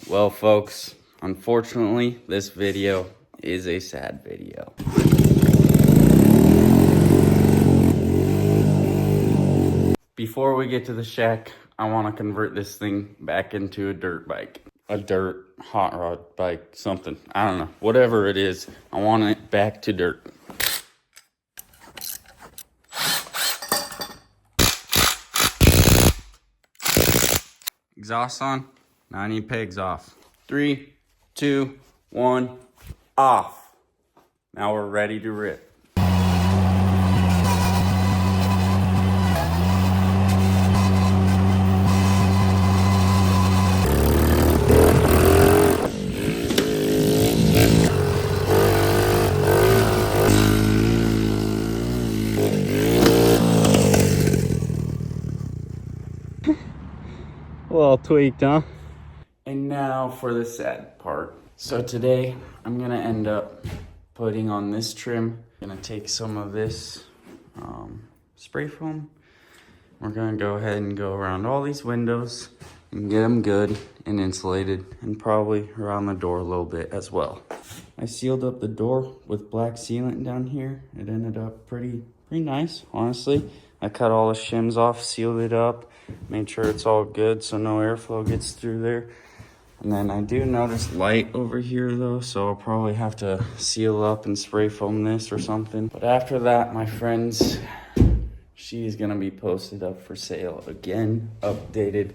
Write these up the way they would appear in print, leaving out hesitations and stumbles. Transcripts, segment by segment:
Well, folks, unfortunately, this video is a sad video. Before we get to the shack, I want to convert this thing back into a dirt bike. A dirt hot rod bike, something. I don't know. Whatever it is, I want it back to dirt. Exhaust on. Now I need pegs off. 3, 2, 1, off. Now we're ready to rip. A little tweaked, huh? And now for the sad part. So today, I'm gonna end up putting on this trim. I'm gonna take some of this spray foam. We're gonna go ahead and go around all these windows and get them good and insulated, and probably around the door a little bit as well. I sealed up the door with black sealant down here. It ended up pretty nice, honestly. I cut all the shims off, sealed it up, made sure it's all good so no airflow gets through there. And then I do notice light over here though, so I'll probably have to seal up and spray foam this or something. But after that, my friends, she's gonna be posted up for sale again, updated,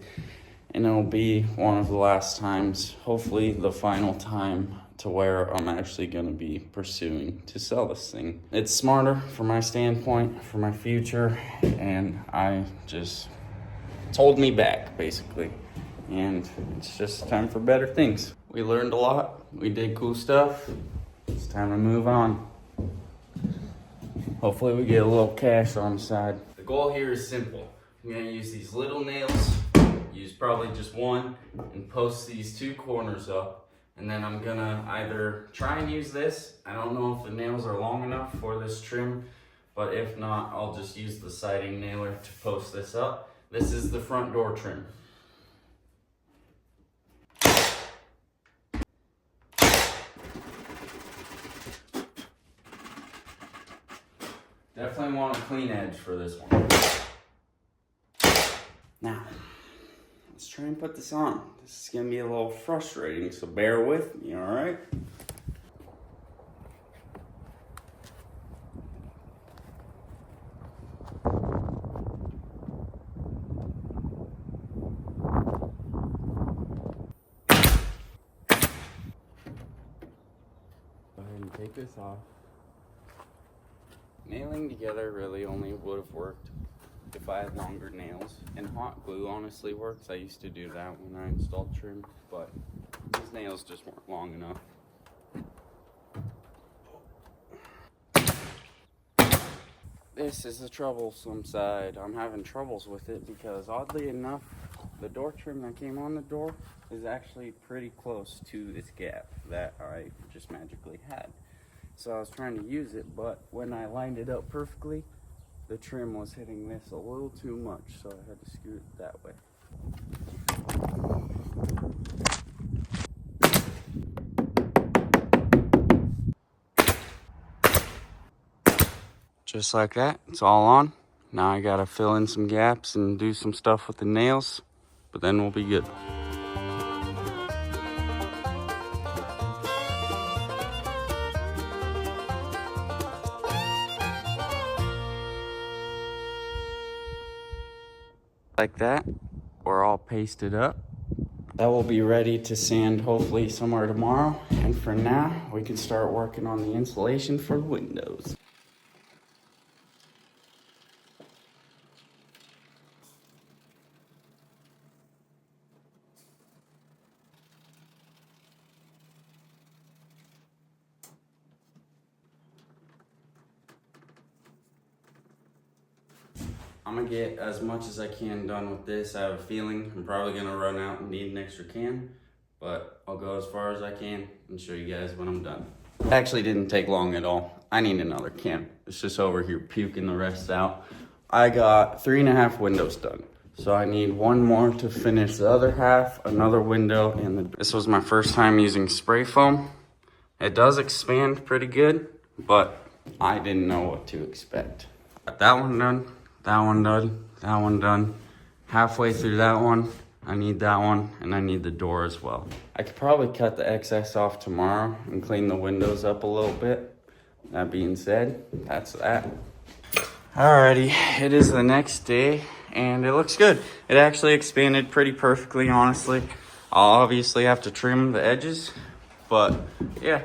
and it'll be one of the last times, hopefully the final time, to where I'm actually gonna be pursuing to sell this thing. It's smarter from my standpoint, for my future, and it's holding me back basically. And it's just time for better things. We learned a lot, we did cool stuff. It's time to move on. Hopefully we get a little cash on the side. The goal here is simple. I'm gonna use these little nails, use probably just one, and post these two corners up. And then I'm gonna either try and use this. I don't know if the nails are long enough for this trim, but if not, I'll just use the siding nailer to post this up. This is the front door trim. Definitely want a clean edge for this one. Now, let's try and put this on. This is gonna be a little frustrating, so bear with me, all right? Go ahead and take this off. Nailing together really only would have worked if I had longer nails, and hot glue honestly works. I used to do that when I installed trim, but these nails just weren't long enough. This is the troublesome side. I'm having troubles with it because oddly enough, the door trim that came on the door is actually pretty close to this gap that I just magically had. So I was trying to use it, but when I lined it up perfectly, the trim was hitting this a little too much, so I had to scoot it that way. Just like that, it's all on. Now I gotta fill in some gaps and do some stuff with the nails, but then we'll be good. Like that, we're all pasted up. That will be ready to sand hopefully somewhere tomorrow. And for now, we can start working on the insulation for the windows. I'm gonna get as much as I can done with this. I have a feeling I'm probably gonna run out and need an extra can, but I'll go as far as I can and show you guys when I'm done. Actually didn't take long at all. I need another can. It's just over here puking the rest out. I got 3.5 windows done. So I need one more to finish the other half, another window, and this was my first time using spray foam. It does expand pretty good, but I didn't know what to expect. Got that one done, that one done, that one done. Halfway through that one, I need that one, and I need the door as well. I could probably cut the excess off tomorrow and clean the windows up a little bit. That being said, that's that. Alrighty, it is the next day, and it looks good. It actually expanded pretty perfectly, honestly. I'll obviously have to trim the edges, but yeah,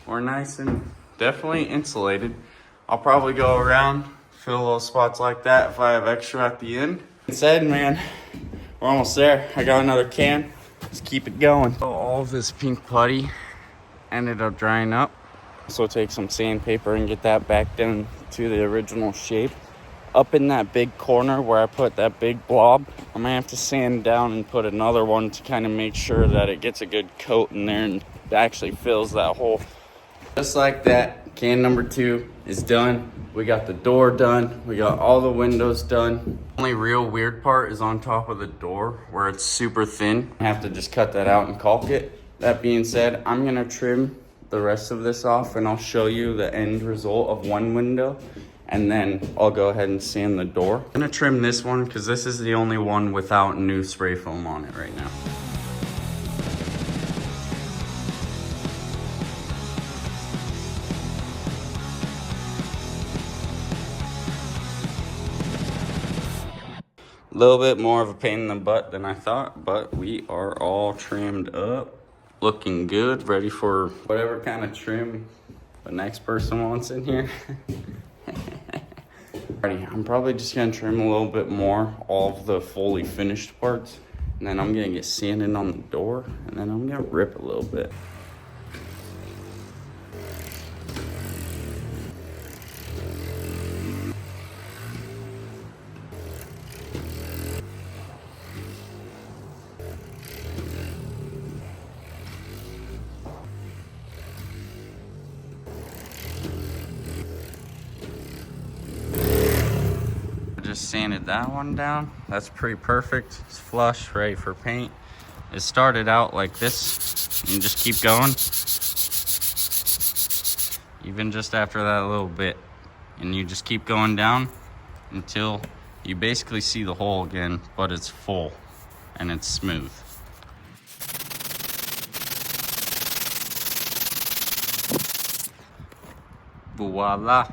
we're nice and definitely insulated. I'll probably go around, fill little spots like that if I have extra at the end. Said, man, we're almost there. I got another can. Let's keep it going. So all of this pink putty ended up drying up. So take some sandpaper and get that back down to the original shape. Up in that big corner where I put that big blob, I'm gonna have to sand down and put another one to kind of make sure that it gets a good coat in there and actually fills that hole. Just like that, can number 2 is done. We got the door done. We got all the windows done. Only real weird part is on top of the door where it's super thin. I have to just cut that out and caulk it. That being said, I'm gonna trim the rest of this off and I'll show you the end result of one window, and then I'll go ahead and sand the door. I'm gonna trim this one because this is the only one without new spray foam on it right now. A little bit more of a pain in the butt than I thought, but we are all trimmed up. Looking good, ready for whatever kind of trim the next person wants in here. Alrighty, I'm probably just gonna trim a little bit more, all of the fully finished parts, and then I'm gonna get sanded on the door, and then I'm gonna rip a little bit. Just sanded that one down. That's pretty perfect. It's flush, ready for paint. It started out like this, and just keep going. Even just after that little bit. And you just keep going down until you basically see the hole again, but it's full and it's smooth. Voila.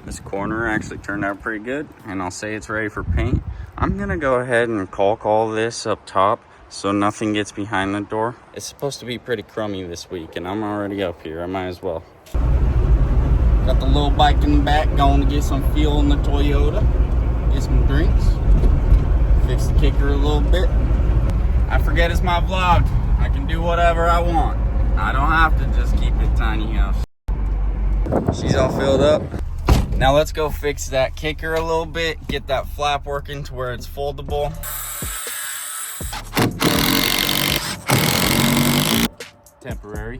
This corner actually turned out pretty good, and I'll say it's ready for paint. I'm gonna go ahead and caulk all this up top so nothing gets behind the door. It's supposed to be pretty crummy this week, and I'm already up here. I might as well. Got the little bike in the back, going to get some fuel in the Toyota, get some drinks, fix the kicker a little bit. I forget it's my vlog. I can do whatever I want. I don't have to just keep it tiny house. She's all filled up. Now let's go fix that kicker a little bit, get that flap working to where it's foldable. Temporary.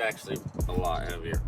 Actually a lot heavier.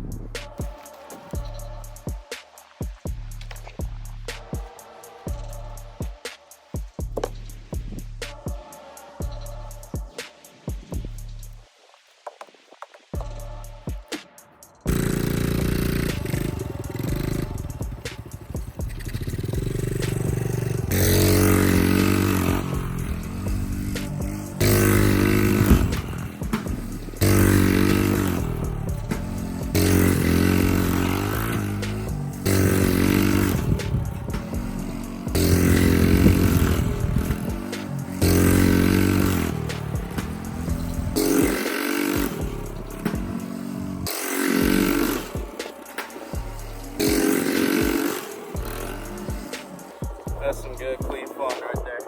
That's some good, clean fun right there.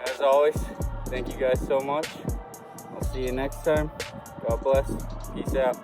As always, thank you guys so much. I'll see you next time. God bless. Peace out.